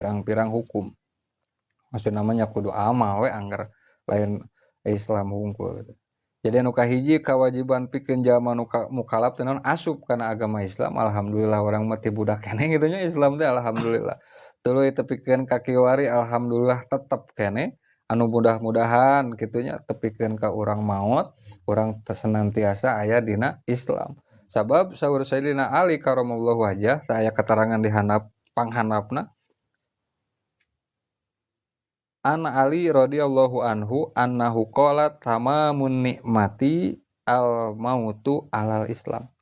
pirang-pirang hukum. Maksud namanya kudu amal we anggar lain Islam hungkul gitu. Jadi anu kahiji kewajiban pikeun jalma nu mukallaf teh naon asup kana agama Islam. Alhamdulillah orang mah ti budak keneh kitu nya Islam teh alhamdulillah. Tuluy tepikeun ka kiwari alhamdulillah tetep keneh anu mudah-mudahan kitu nya tepikeun ka urang maot urang senantiasa aya dina Islam. Sabab saur Sayyidina Ali karramallahu wajhah aya keterangan di handap panghandapna An Ali radhiyallahu anhu annahu qala tamamun nikmati al mautu alal Islam.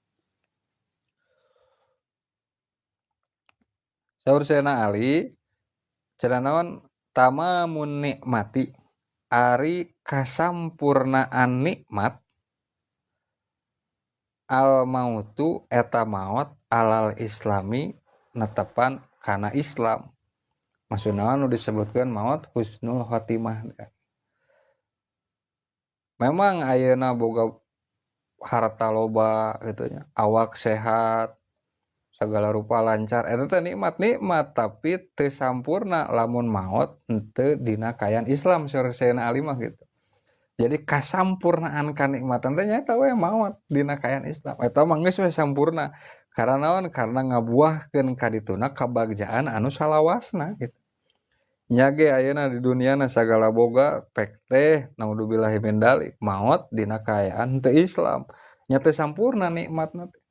Saur Sayyidina Ali cenah naon tamamun nikmati ari kasampurnaan nikmat al mautu eta maot alal islami netepan kana Islam. Maksudna nu disebutkeun maot husnul khotimah. Memang ayeuna boga harta loba gitu nya, awak sehat, segala rupa lancar, eta teh nikmat tapi teu sampurna lamun maot henteu dina kayan Islam saur Sayyidina Ali mah gitu. Jadi kasampurnaan kanikmatan teh nyaeta we maot dina kayan Islam. Eta mah geus we sampurna. Karena naon? Karena ngabuahkeun ka dituna kabagjaan anu salawasna gitu. Nya ge ayeuna di duniana sagala boga pek teh naudzubillahi min dzalik maot dina kaayaan teu Islam. Nya teu sampurna nikmatna teh.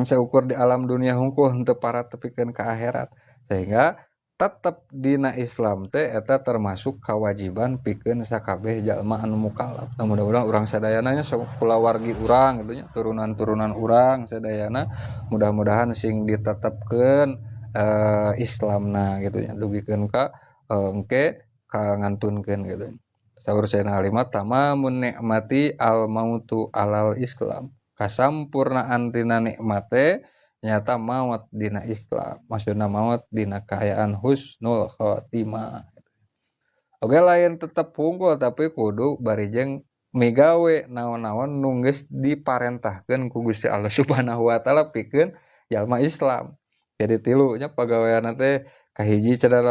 Saukur di alam dunia hungkul henteu parat tepikeun ka akhirat. Sehingga tetep dina Islam teh eta termasuk kewajiban pikeun sakabeh jalma anu mukallaf. Nah, mudah-mudahan urang sadayana nya kulawargi urang gitu nya, turunan-turunan urang sadayana mudah-mudahan sing ditetepkeun Islamna gitu nya, dugikeun ka engke kangantunkeun gitu. Saur Sayyidina Ali mah tamamun nikmati al mautu alal Islam. Kasampurnaan tina nikmat teh nyata maut dina Islam. Maksudna maut dina kaayaan husnul khotimah. Oke lain tetep hungkul tapi kudu barijeng migawe naon-naon nu geus diparentahkeun ku Gusti Allah Subhanahu wa taala pikeun jalma Islam. Jadi tilu nya pagawean teh kahiji cenah